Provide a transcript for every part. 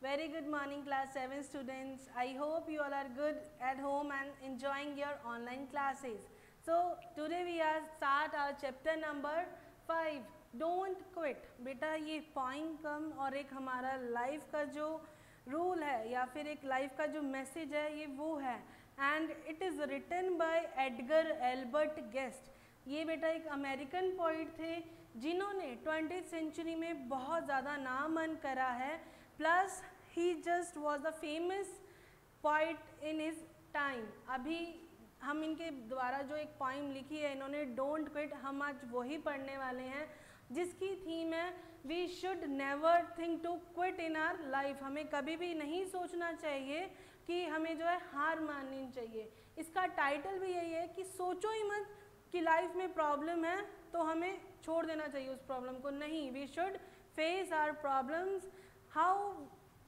Very good morning class 7 students. I hope you all are good at home and enjoying your online classes. So today we are start our chapter number 5. Don't quit. बेटा ये point कम और एक हमारा life का जो rule है या फिर एक लाइफ का जो मैसेज है ये वो है and it is written by Edgar Albert Guest. ये बेटा एक अमेरिकन पोइट थे जिन्होंने 20th सेंचुरी में बहुत ज़्यादा नाम अन करा है, plus he just was the famous poet in his time. अभी हम इनके द्वारा जो एक पोइम लिखी है इन्होंने, डोंट क्विट, हम आज वही पढ़ने वाले हैं जिसकी थीम है we should never think to quit in our life. हमें कभी भी नहीं सोचना चाहिए कि हमें जो है हार माननी चाहिए। इसका टाइटल भी यही है कि सोचो ही मत कि लाइफ में प्रॉब्लम है तो हमें छोड़ देना चाहिए उस प्रॉब्लम को। नहीं, we should face our problems, how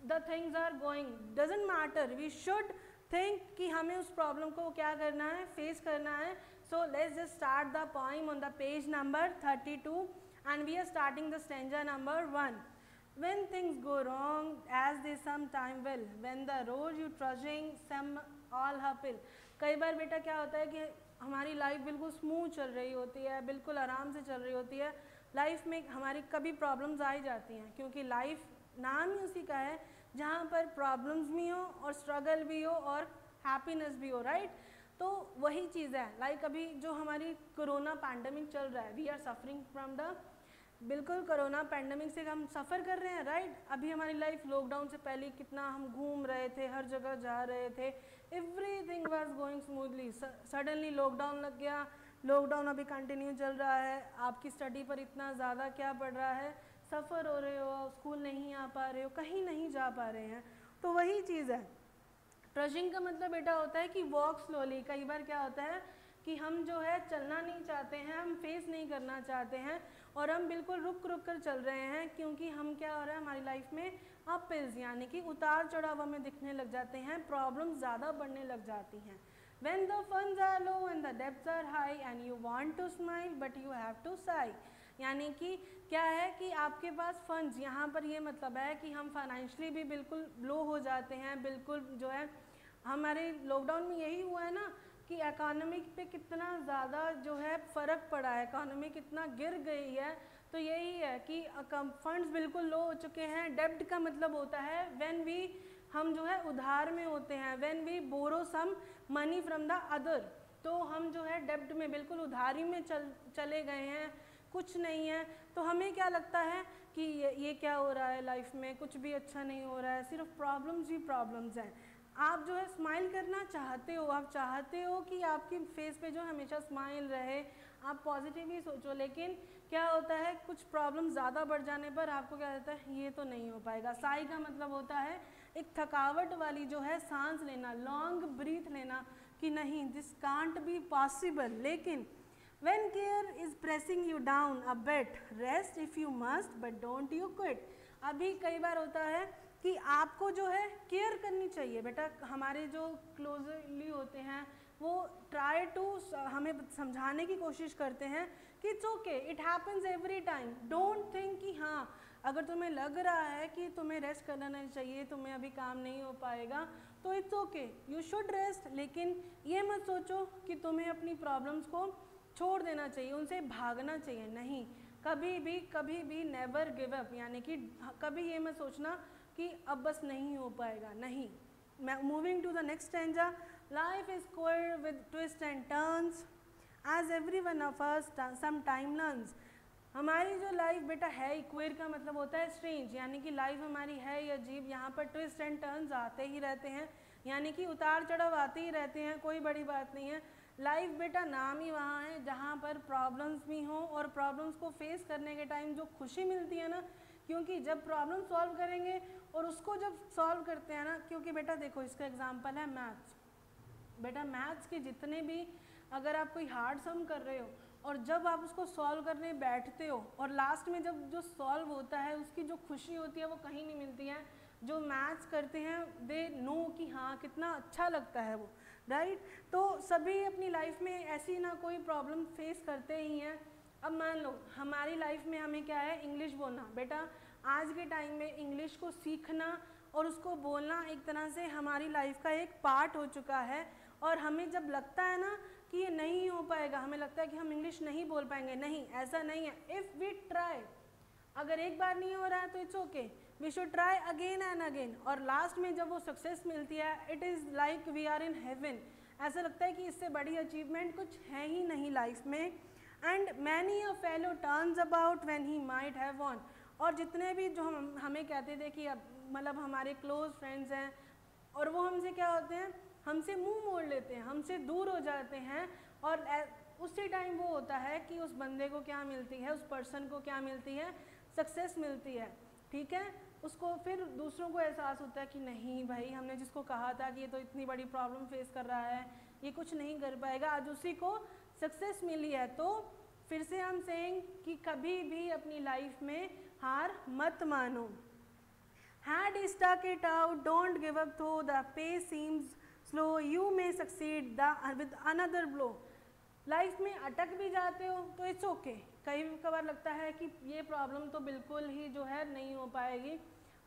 the things are going doesn't matter, we should think कि हमें उस प्रॉब्लम को क्या करना है, फेस करना है। So let's just start the poem on the page number 32 and we are starting the stanza number 1. When things go wrong as they sometime will, when the road you trudging some all uphill. कई बार बेटा क्या होता है कि हमारी life बिल्कुल smooth चल रही होती है, बिल्कुल आराम से चल रही होती है, लाइफ में हमारी कभी प्रॉब्लम्स आ ही जाती हैं, क्योंकि लाइफ नाम ही उसी का है जहाँ पर प्रॉब्लम्स भी हो और स्ट्रगल भी हो और हैप्पीनेस भी हो, राइट। तो वही चीज़ है, लाइक अभी जो हमारी कोरोना पैंडमिक चल रहा है, we are suffering from the, बिल्कुल कोरोना पैंडमिक से हम सफ़र कर रहे हैं, राइट। अभी हमारी लाइफ लॉकडाउन से पहले कितना हम घूम रहे थे, हर जगह जा रहे थे, everything was going smoothly. Suddenly lockdown लग गया, लॉकडाउन अभी कंटिन्यू चल रहा है, आपकी स्टडी पर इतना ज़्यादा क्या पड़ रहा है, सफ़र हो रहे हो, स्कूल नहीं आ पा रहे हो, कहीं नहीं जा पा रहे हैं। तो वही चीज़ है, ट्रजिंग का मतलब बेटा होता है कि वॉक स्लोली। कई बार क्या होता है कि हम जो है चलना नहीं चाहते हैं, हम फेस नहीं करना चाहते हैं और हम बिल्कुल रुक रुक कर चल रहे हैं, क्योंकि हम क्या हो रहा है हमारी लाइफ में अप हिल्स यानी कि उतार चढ़ाव हमें दिखने लग जाते हैं, प्रॉब्लम्स ज़्यादा बढ़ने लग जाती हैं। When the funds are low and the debts are high and you want to smile but you have to sigh, यानी कि क्या है कि आपके पास फंड्स, यहाँ पर ये मतलब है कि हम फाइनेंशियली भी बिल्कुल लो हो जाते हैं, बिल्कुल जो है हमारे लॉकडाउन में यही हुआ है ना कि इकोनॉमी पे कितना ज़्यादा जो है फ़र्क पड़ा है, इकोनॉमी कितना गिर गई है। तो यही है कि फंड्स बिल्कुल लो हो चुके हैं। डेब्ट का मतलब होता है व्हेन वी, हम जो है उधार में होते हैं, when we borrow some money from the other, तो हम जो है डेब्ट में बिल्कुल उधारी में चले गए हैं, कुछ नहीं है। तो हमें क्या लगता है कि ये क्या हो रहा है लाइफ में, कुछ भी अच्छा नहीं हो रहा है, सिर्फ प्रॉब्लम्स ही प्रॉब्लम्स हैं। आप जो है स्माइल करना चाहते हो, आप चाहते हो कि आपकी फेस पे जो हमेशा स्माइल रहे, आप पॉजिटिव ही सोचो, लेकिन क्या होता है कुछ प्रॉब्लम ज़्यादा बढ़ जाने पर आपको क्या होता है, ये तो नहीं हो पाएगा। साई का मतलब होता है एक थकावट वाली जो है सांस लेना, लॉन्ग ब्रीथ लेना कि नहीं, दिस कांट बी पॉसिबल। लेकिन when care is pressing you down a bit, rest if you must but don't you quit। अभी कई बार होता है कि आपको जो है केयर करनी चाहिए बेटा, हमारे जो क्लोजली होते हैं वो ट्राई टू हमें समझाने की कोशिश करते हैं कि it's okay, it happens every time, don't think कि हाँ अगर तुम्हें लग रहा है कि तुम्हें रेस्ट करना नहीं चाहिए, तुम्हें अभी काम नहीं हो पाएगा, तो it's okay, you should rest. लेकिन ये मत सोचो कि तुम्हें अपनी प्रॉब्लम्स को छोड़ देना चाहिए, उनसे भागना चाहिए, नहीं, कभी भी नेवर गिव अप, यानी कि कभी ये मत सोचना कि अब बस नहीं हो पाएगा, नहीं। Moving to the next stanza, life is square with twist and turns as every one of us some time learns. हमारी जो लाइफ बेटा है, इक्वेयर का मतलब होता है स्ट्रेंज, यानी कि लाइफ हमारी है ये अजीब, यहाँ पर ट्विस्ट एंड टर्न्स आते ही रहते हैं, यानी कि उतार चढ़ाव आते ही रहते हैं, कोई बड़ी बात नहीं है। लाइफ बेटा नाम ही वहाँ है जहाँ पर प्रॉब्लम्स भी हों और प्रॉब्लम्स को फेस करने के टाइम जो खुशी मिलती है ना, क्योंकि जब प्रॉब्लम सॉल्व करेंगे और उसको जब सॉल्व करते हैं ना, क्योंकि बेटा देखो इसका एग्जांपल है मैथ्स। बेटा मैथ्स के जितने भी, अगर आप कोई हार्ड सम कर रहे हो और जब आप उसको सॉल्व करने बैठते हो और लास्ट में जब जो सॉल्व होता है उसकी जो खुशी होती है वो कहीं नहीं मिलती है। जो मैथ्स करते हैं दे नो कि हाँ कितना अच्छा लगता है वो, राइट। तो सभी अपनी लाइफ में ऐसी ना कोई प्रॉब्लम फेस करते ही हैं। अब मान लो हमारी लाइफ में हमें क्या है, इंग्लिश बोलना। बेटा आज के टाइम में इंग्लिश को सीखना और उसको बोलना एक तरह से हमारी लाइफ का एक पार्ट हो चुका है। और हमें जब लगता है ना कि ये नहीं हो पाएगा, हमें लगता है कि हम इंग्लिश नहीं बोल पाएंगे, नहीं, ऐसा नहीं है। इफ़ वी ट्राई, अगर एक बार नहीं हो रहा है तो it's okay, we should try again and again. और लास्ट में जब वो सक्सेस मिलती है, it is like we are in heaven. ऐसा लगता है कि इससे बड़ी अचीवमेंट कुछ है ही नहीं लाइफ में। And many a fellow turns about when he might have von. और जितने भी जो हमें कहते थे कि अब मतलब हमारे क्लोज फ्रेंड्स हैं, और वो हमसे क्या होते हैं, हमसे मुंह मोड़ लेते हैं, हमसे दूर हो जाते हैं। और उसी टाइम वो होता है कि उस बंदे को क्या मिलती है, उस पर्सन को क्या मिलती है, सक्सेस मिलती है, ठीक है। उसको फिर दूसरों को एहसास होता है कि नहीं भाई, हमने जिसको कहा था कि ये तो इतनी बड़ी प्रॉब्लम फेस कर रहा है, ये कुछ नहीं कर पाएगा, आज उसी को सक्सेस मिली है। तो फिर से हम सेइंग कि कभी भी अपनी लाइफ में हार मत मानो। Had stuck it out, don't give up though the pace seems slow, you may succeed with another blow। Life में अटक भी जाते हो तो इट्स ओके। कई कबार लगता है कि ये प्रॉब्लम तो बिल्कुल ही जो है नहीं हो पाएगी,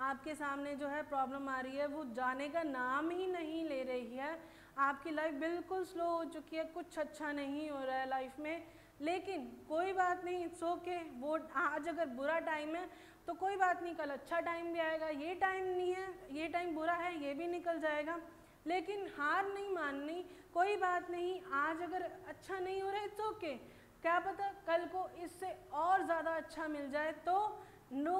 आपके सामने जो है प्रॉब्लम आ रही है, वो जाने का नाम ही नहीं ले रही है, आपकी लाइफ बिल्कुल स्लो हो चुकी है, कुछ अच्छा नहीं हो रहा है लाइफ में। लेकिन कोई बात नहीं, इट्स ओके। वो आज अगर बुरा टाइम है तो कोई बात नहीं, कल अच्छा टाइम भी आएगा। ये टाइम नहीं है, ये टाइम बुरा है, ये भी निकल जाएगा। लेकिन हार नहीं माननी, कोई बात नहीं, आज अगर अच्छा नहीं हो रहा है इट्स ओके, क्या पता कल को इससे और ज़्यादा अच्छा मिल जाए। तो नो,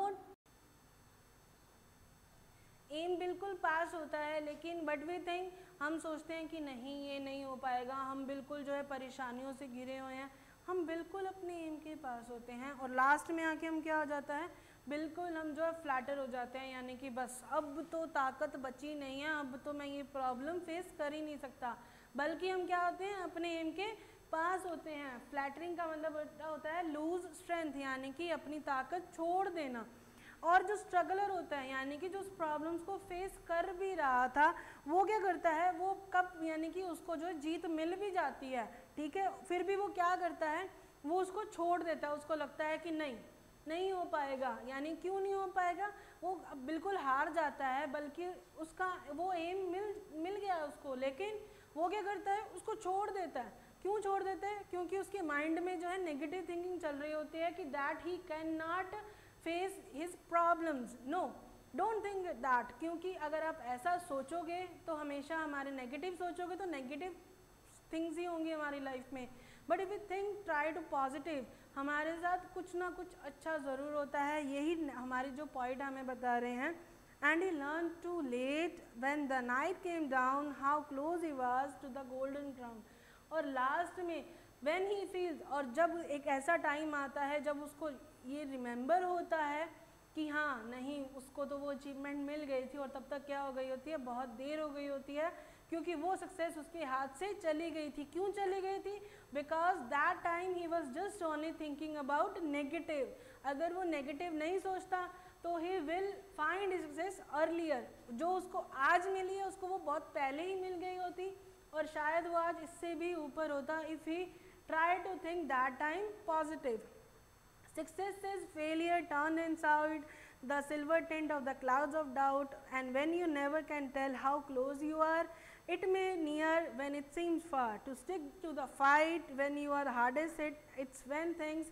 एम बिल्कुल पास होता है, लेकिन बट वी थिंक, हम सोचते हैं कि नहीं ये नहीं हो पाएगा, हम बिल्कुल जो है परेशानियों से घिरे हुए हैं, हम बिल्कुल अपने एम के पास होते हैं और लास्ट में आके हम क्या हो जाता है, बिल्कुल हम जो है फ्लैटर हो जाते हैं, यानी कि बस अब तो ताकत बची नहीं है, अब तो मैं ये प्रॉब्लम फेस कर ही नहीं सकता। बल्कि हम क्या होते हैं, अपने एम के पास होते हैं। फ्लैटरिंग का मतलब होता है लूज स्ट्रेंथ, यानी कि अपनी ताकत छोड़ देना। और जो स्ट्रगलर होता है, यानी कि जो उस प्रॉब्लम्स को फेस कर भी रहा था, वो क्या करता है, वो कब यानी कि उसको जो जीत मिल भी जाती है, ठीक है, फिर भी वो क्या करता है, वो उसको छोड़ देता है। उसको लगता है कि नहीं हो पाएगा। यानी क्यों नहीं हो पाएगा, वो बिल्कुल हार जाता है, बल्कि उसका वो एम मिल गया है उसको, लेकिन वो क्या करता है, उसको छोड़ देता है। क्यों छोड़ देता है, क्योंकि उसके माइंड में जो है नेगेटिव थिंकिंग चल रही होती है कि that he can not face his problems. No, don't think that, क्योंकि अगर आप ऐसा सोचोगे तो हमेशा हमारे नेगेटिव सोचोगे तो नेगेटिव थिंग्स ही होंगी हमारी लाइफ में। But if you think try to positive, हमारे साथ कुछ ना कुछ अच्छा ज़रूर होता है, यही हमारी जो पॉइंट हमें बता रहे हैं। And he learn to late when the night came down how close he was to the golden crown. और लास्ट में व्हेन ही फील्स, और जब एक ऐसा टाइम आता है जब उसको ये रिमेंबर होता है कि हाँ नहीं, उसको तो वो अचीवमेंट मिल गई थी, और तब तक क्या हो गई होती है, बहुत देर हो गई होती है, क्योंकि वो सक्सेस उसके हाथ से चली गई थी। क्यों चली गई थी, because that time he was just only thinking about negative. अगर वो नेगेटिव नहीं सोचता तो he will find success earlier. जो उसको आज मिली है उसको वो बहुत पहले ही मिल गई होती, और शायद वो आज इससे भी ऊपर होता if he try to think that time positive. Success is failure turned inside the silver tint of the clouds of doubt, and when you never can tell how close you are, it may near when it seems far. To stick to the fight when you are hardest hit, it's when things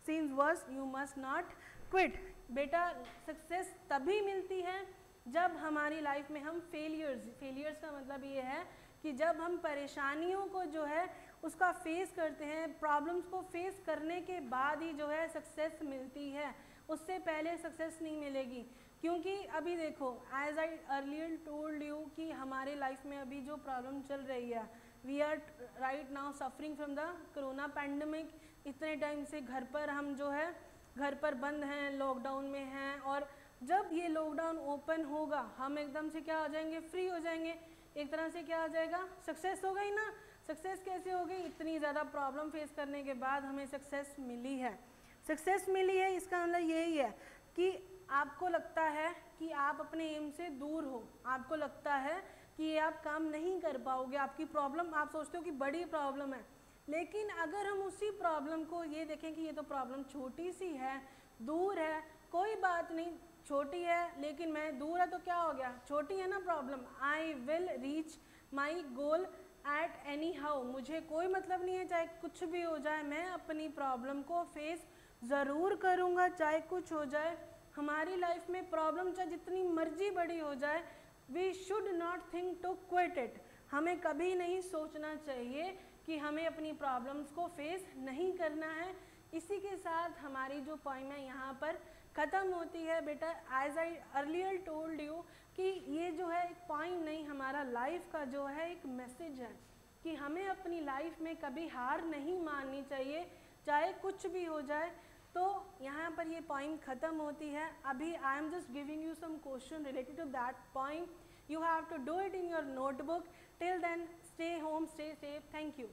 seems worse, you must not quit. बेटा, success तभी मिलती है जब हमारी life में हम failures का मतलब ये है कि जब हम परेशानियों को जो है उसका फेस करते हैं, प्रॉब्लम्स को फेस करने के बाद ही जो है सक्सेस मिलती है, उससे पहले सक्सेस नहीं मिलेगी। क्योंकि अभी देखो, as I earlier told you कि हमारे लाइफ में अभी जो प्रॉब्लम चल रही है, we are right now suffering from the corona pandemic. इतने टाइम से घर पर हम जो है घर पर बंद हैं, लॉकडाउन में हैं, और जब ये लॉकडाउन ओपन होगा हम एकदम से क्या हो जाएंगे, फ्री हो जाएंगे, एक तरह से क्या हो जाएगा, सक्सेस हो गई ना। सक्सेस कैसे हो गई, इतनी ज़्यादा प्रॉब्लम फेस करने के बाद हमें सक्सेस मिली है। सक्सेस मिली है इसका मतलब यही है कि आपको लगता है कि आप अपने एम से दूर हो, आपको लगता है कि ये आप काम नहीं कर पाओगे, आपकी प्रॉब्लम आप सोचते हो कि बड़ी प्रॉब्लम है। लेकिन अगर हम उसी प्रॉब्लम को ये देखें कि ये तो प्रॉब्लम छोटी सी है, दूर है, कोई बात नहीं, छोटी है लेकिन मैं दूर है तो क्या हो गया, छोटी है ना problem, I will reach my goal at any how, मुझे कोई मतलब नहीं है चाहे कुछ भी हो जाए, मैं अपनी प्रॉब्लम को फेस ज़रूर करूँगा चाहे कुछ हो जाए। हमारी लाइफ में प्रॉब्लम चाहे जितनी मर्जी बड़ी हो जाए, we should not think to quit it, हमें कभी नहीं सोचना चाहिए कि हमें अपनी प्रॉब्लम्स को फेस नहीं करना है। इसी के साथ हमारी जो पोइम है यहाँ पर ख़त्म होती है बेटा। As I earlier told you कि ये जो है एक पोइम नहीं, हमारा लाइफ का जो है एक मैसेज है कि हमें अपनी लाइफ में कभी हार नहीं माननी चाहिए चाहे कुछ भी हो जाए। तो यहाँ पर ये पोइम ख़त्म होती है। अभी I am just giving you some question related to that poem, you have to do it in your notebook. Till then, stay home, stay safe. Thank you.